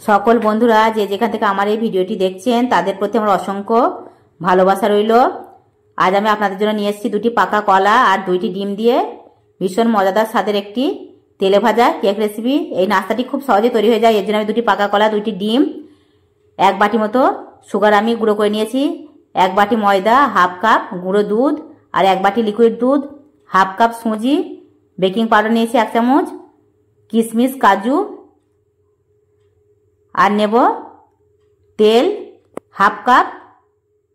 সকল বন্ধুরা যে যেখান থেকে আমার এই ভিডিওটি দেখছেন তাদের প্রতি আমার অসংখ্য ভালোবাসা রইল। আজ আমি আপনাদের জন্য নিয়ে এসেছি দুটি পাকা কলা আর দুইটি ডিম দিয়ে ভীষণ মজাদার স্বাদের একটি তেলে ভাজা কেক রেসিপি। এই নাস্তাটি খুব সহজে তৈরি হয়ে যায়। এর জন্য আমি দুটি পাকা কলা, দুইটি ডিম, এক বাটি মতো সুগার আমি গুঁড়ো করে নিয়েছি, এক বাটি ময়দা, হাফ কাপ গুঁড়ো দুধ আর এক বাটি লিকুইড দুধ, হাফ কাপ সুজি, বেকিং পাউডার নিয়েছি এক চামচ, কিশমিশ, কাজু আর নেব তেল হাফ কাপ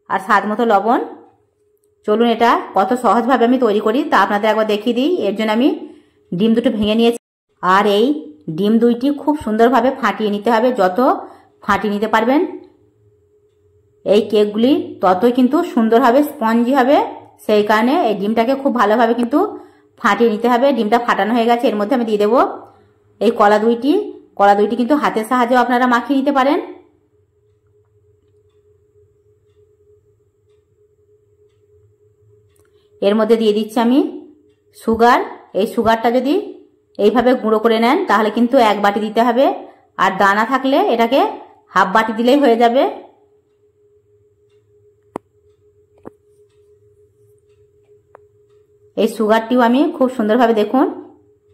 আর স্বাদ মতো লবণ। চলুন এটা কত সহজভাবে আমি তৈরি করি তা আপনাদের একবার দেখিয়ে দিই। এর জন্য আমি ডিম দুটো ভেঙে নিয়েছি আর এই ডিম দুইটি খুব সুন্দরভাবে ফাটিয়ে নিতে হবে। যত ফাটিয়ে নিতে পারবেন এই কেকগুলি ততই কিন্তু সুন্দর হবে, স্পঞ্জি হবে। সেই কারণে এই ডিমটাকে খুব ভালোভাবে কিন্তু ফাটিয়ে নিতে হবে। ডিমটা ফাটানো হয়ে গেছে, এর মধ্যে আমি দিয়ে দেবো এই কলা দুইটি কিন্তু হাতের সাহায্যেও আপনারা মাখিয়ে নিতে পারেন। এর মধ্যে দিয়ে দিচ্ছি আমি সুগার। এই সুগারটা যদি এইভাবে গুঁড়ো করে নেন তাহলে কিন্তু এক বাটি দিতে হবে, আর দানা থাকলে এটাকে হাফ বাটি দিলেই হয়ে যাবে। এই সুগারটিও আমি খুব সুন্দরভাবে দেখুন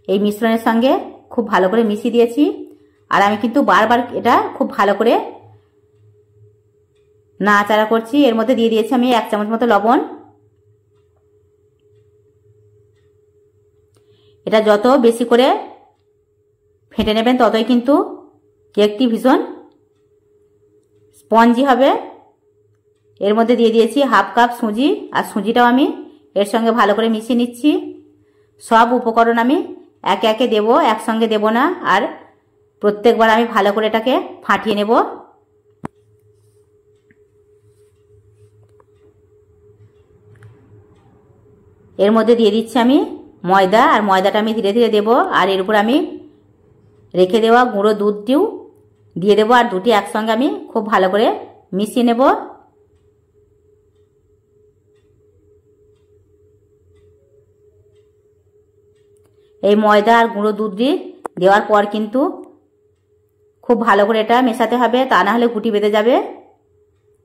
এই মিশ্রণের সঙ্গে খুব ভালো করে মিশিয়ে দিয়েছি। আর আমি কিন্তু বারবার এটা খুব ভালো করে নাড়াচাড়া করছি। এর মধ্যে দিয়ে দিয়েছি আমি এক চামচ মতো লবণ। এটা যত বেশি করে ফেটে নেবেন ততই কিন্তু কেকটি ভীষণ স্পঞ্জি হবে। এর মধ্যে দিয়ে দিয়েছি হাফ কাপ সুজি, আর সুজিটাও আমি এর সঙ্গে ভালো করে মিশিয়ে নিচ্ছি। সব উপকরণ আমি একে একে দেব, একসঙ্গে দেব না। আর প্রত্যেকবার আমি ভালো করে এটাকে ফাটিয়ে নেব। এর মধ্যে দিয়ে দিচ্ছি আমি ময়দা, আর ময়দাটা আমি ধীরে ধীরে দেব। আর এর উপর আমি রেখে দেওয়া গুঁড়ো দুধটিও দিয়ে দেবো, আর দুটি একসঙ্গে আমি খুব ভালো করে মিশিয়ে নেব। এই ময়দা আর গুঁড়ো দুধটি দেওয়ার পর কিন্তু খুব ভালো করে এটা মেশাতে হবে, তা না হলে গুটি বেঁধে যাবে।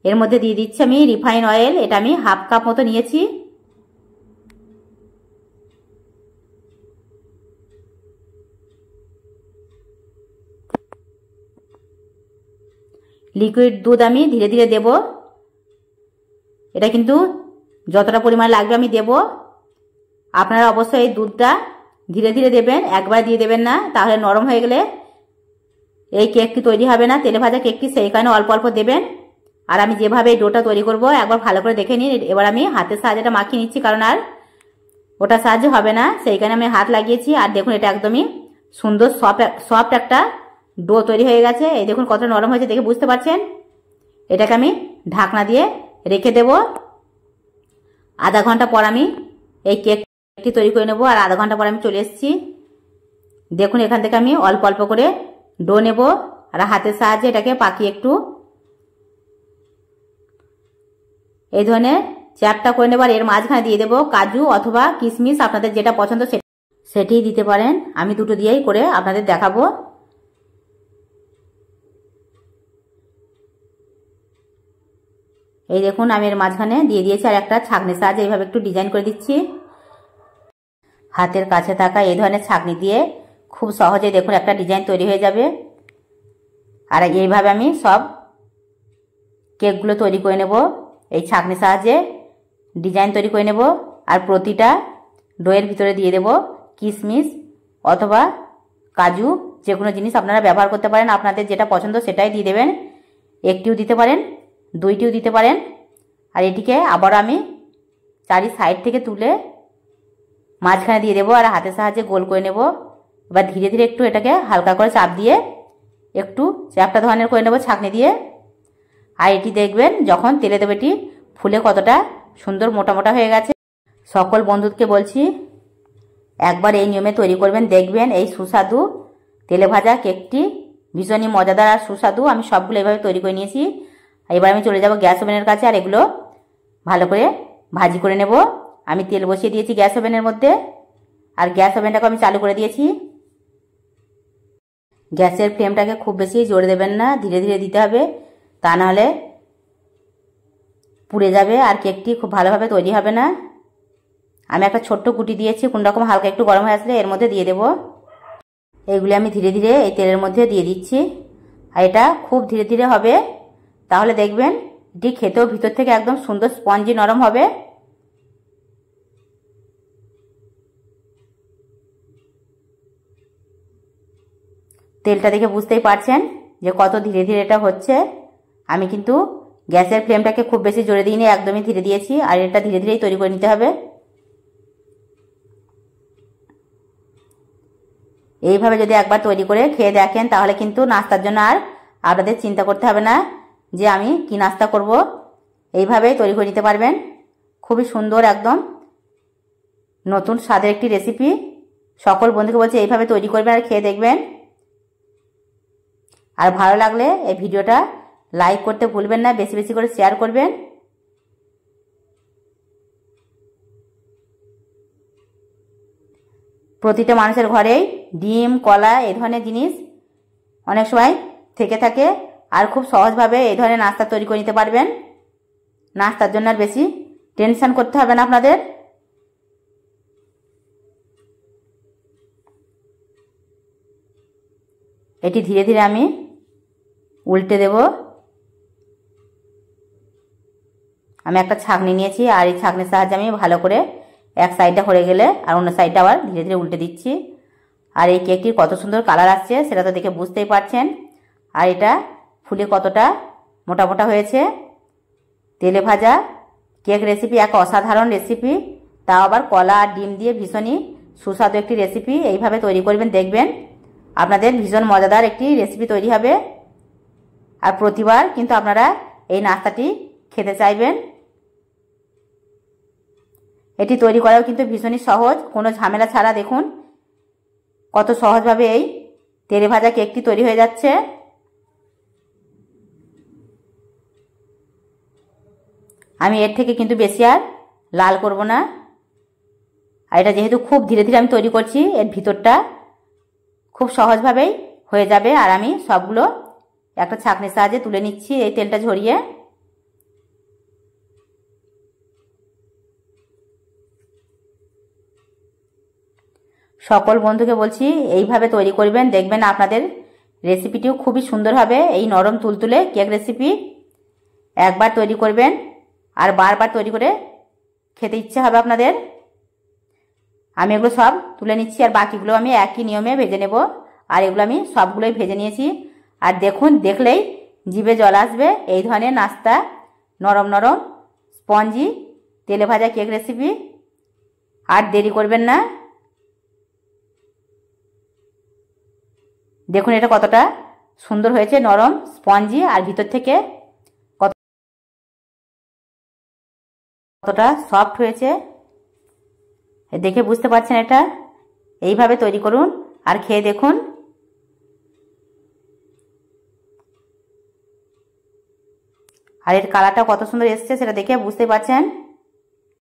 এর মধ্যে দিয়ে দিচ্ছি আমি রিফাইন অয়েল, এটা আমি হাফ কাপ মতো নিয়েছি। লিকুইড দুধ আমি ধীরে ধীরে দেব। এটা কিন্তু যতটা পরিমাণ লাগবে আমি দেব। আপনারা অবশ্যই এই দুধটা ধীরে ধীরে দেবেন, একবার দিয়ে দেবেন না, তাহলে নরম হয়ে গেলে এই কেকটি তৈরি হবে না, তেলে ভাজা কেকটি। সেই কারণে অল্প অল্প দেবেন। আর আমি যেভাবে এই ডোটা তৈরি করব একবার ভালো করে দেখে নিন। এবার আমি হাতের সাহায্যে এটা মাখিয়ে নিচ্ছি, কারণ আর ওটা সাহায্য হবে না, সেই কারণে আমি হাত লাগিয়েছি। আর দেখুন এটা একদমই সুন্দর সফট একটা ডো তৈরি হয়ে গেছে। এই দেখুন কতটা নরম হয়েছে, দেখে বুঝতে পারছেন। এটাকে আমি ঢাকনা দিয়ে রেখে দেব। আধা ঘন্টা পর আমি এই কেকটি তৈরি করে নেব। আর আধা ঘন্টা পর আমি চলে এসেছি। দেখুন এখান থেকে আমি অল্প অল্প করে ডো নেব আর হাতের সাহায্যে এটাকে পাকিয়ে একটু এই ধরনের চ্যাপটা করে নেব। আর এর মাঝখানে দিয়ে দেবো কাজু অথবা কিশমিশ, আপনাদের যেটা পছন্দ সেটিই দিতে পারেন। আমি দুটো দিয়েই করে আপনাদের দেখাবো। এই দেখুন আমি এর মাঝখানে দিয়ে দিয়েছি, আর একটা ছাঁকনির সাহায্যে এইভাবে একটু ডিজাইন করে দিচ্ছি। হাতের কাছে থাকা এই ধরনের ছাঁকনি দিয়ে খুব সহজে দেখুন একটা ডিজাইন তৈরি হয়ে যাবে। আর এইভাবে আমি সব কেকগুলো তৈরি করে নেব। এই ছাঁকনির সাহায্যে ডিজাইন তৈরি করে নেব। আর প্রতিটা ডোয়ের ভিতরে দিয়ে দেব কিশমিশ অথবা কাজু, যে কোনো জিনিস আপনারা ব্যবহার করতে পারেন। আপনাদের যেটা পছন্দ সেটাই দিয়ে দেবেন। একটিও দিতে পারেন, দুইটিও দিতে পারেন। আর এটিকে আবার আমি চারি সাইড থেকে তুলে মাঝখানে দিয়ে দেবো আর হাতের সাহায্যে গোল করে নেব। এবার ধীরে ধীরে একটু এটাকে হালকা করে চাপ দিয়ে একটু চ্যাপটা ধরনের করে নেব ছাঁকনি দিয়ে। আর এটি দেখবেন যখন তেলে দেবে এটি ফুলে কতটা সুন্দর মোটা মোটা হয়ে গেছে। সকল বন্ধুকে বলছি একবার এই নিয়মে তৈরি করবেন, দেখবেন এই সুস্বাদু তেলে ভাজা কেকটি ভীষণই মজাদার আর সুস্বাদু। আমি সবগুলো এইভাবে তৈরি করে নিয়েছি। এবার আমি চলে যাব গ্যাস ওভেনের কাছে আর এগুলো ভালো করে ভাজি করে নেব। আমি তেল বসিয়ে দিয়েছি গ্যাস ওভেনের মধ্যে, আর গ্যাস ওভেনটাকে আমি চালু করে দিয়েছি। গ্যাসের ফ্লেমটাকে খুব বেশি জোরে দেবেন না, ধীরে ধীরে দিতে হবে, তা নাহলে পুড়ে যাবে আর কেকটি খুব ভালোভাবে তৈরি হবে না। আমি একটা ছোট্ট গুটি দিয়েছি, কোন রকম হালকা একটু গরম হয়ে আসলে এর মধ্যে দিয়ে দেব। এইগুলি আমি ধীরে ধীরে এই তেলের মধ্যে দিয়ে দিচ্ছি, আর এটা খুব ধীরে ধীরে হবে, তাহলে দেখবেন এটি খেতেও ভিতর থেকে একদম সুন্দর স্পঞ্জি নরম হবে। তেলটা দেখে বুঝতেই পারছেন যে কত ধীরে ধীরে এটা হচ্ছে। আমি কিন্তু গ্যাসের ফ্লেমটাকে খুব বেশি জোরে দিইনি, একদমই ধীরে দিয়েছি, আর এটা ধীরে ধীরেই তৈরি করে নিতে হবে। এইভাবে যদি একবার তৈরি করে খেয়ে দেখেন তাহলে কিন্তু নাস্তার জন্য আর আপনাদের চিন্তা করতে হবে না যে আমি কি নাস্তা করব। এইভাবেই তৈরি করে নিতে পারবেন। খুবই সুন্দর একদম নতুন স্বাদের একটি রেসিপি। সকল বন্ধুকে বলছি এইভাবে তৈরি করবেন আর খেয়ে দেখবেন। আর ভালো লাগলে এই ভিডিওটা লাইক করতে ভুলবেন না, বেশি বেশি করে শেয়ার করবেন। প্রতিটা মানুষের ঘরেই ডিম, কলা এই ধরনের জিনিস অনেক সময় থেকে থাকে, আর খুব সহজভাবে এই ধরনের নাস্তা তৈরি করে নিতে পারবেন। নাস্তার জন্য আর বেশি টেনশন করতে হবে না আপনাদের। এটি ধীরে ধীরে আমি উল্টে দেব। আমি একটা ছাঁকনি নিয়েছি, আর এই ছাঁকনির সাহায্যে আমি ভালো করে এক সাইডটা হয়ে গেলে আর অন্য সাইডটা আবার ধীরে ধীরে উল্টে দিচ্ছি। আর এই কেকটির কত সুন্দর কালার আসছে সেটা তো দেখে বুঝতেই পারছেন। আর এটা ফুলে কতটা মোটা মোটা হয়েছে। তেলে ভাজা কেক রেসিপি এক অসাধারণ রেসিপি, তাও আবার কলা আর ডিম দিয়ে ভীষণই সুস্বাদু একটি রেসিপি। এইভাবে তৈরি করবেন, দেখবেন আপনাদের ভীষণ মজাদার একটি রেসিপি তৈরি হবে। আর প্রতিবার কিন্তু আপনারা এই নাস্তাটি খেতে চাইবেন। এটি তৈরি করাও কিন্তু ভীষণই সহজ, কোনো ঝামেলা ছাড়া। দেখুন কত সহজভাবে এই তেলে ভাজা কেকটি তৈরি হয়ে যাচ্ছে। আমি এর থেকে কিন্তু বেশি আর লাল করব না। আর এটা যেহেতু খুব ধীরে ধীরে আমি তৈরি করছি, এর ভিতরটা খুব সহজভাবেই হয়ে যাবে। আর আমি সবগুলো একটা ছাঁকনির সাহায্যে তুলে নিচ্ছি এই তেলটা ঝরিয়ে। সকল বন্ধুকে বলছি এইভাবে তৈরি করবেন, দেখবেন আপনাদের রেসিপিটিও খুবই সুন্দর হবে। এই নরম তুলতুলে কেক রেসিপি একবার তৈরি করবেন আর বারবার তৈরি করে খেতে ইচ্ছে হবে আপনাদের। আমি এগুলো সব তুলে নিচ্ছি, আর বাকিগুলো আমি একই নিয়মে ভেজে নেব। আর এগুলো আমি সবগুলোই ভেজে নিয়েছি। আর দেখুন, দেখলেই জিভে জল আসবে এই ধরনের নাস্তা, নরম নরম স্পঞ্জি তেলে ভাজা কেক রেসিপি। আর দেরি করবেন না। দেখুন এটা কতটা সুন্দর হয়েছে, নরম স্পঞ্জি, আর ভিতর থেকে কতটা সফট হয়েছে দেখে বুঝতে পারছেন। এটা এইভাবে তৈরি করুন আর খেয়ে দেখুন। আর এর কালারটা কত সুন্দর এসছে সেটা দেখে বুঝতে পারছেন।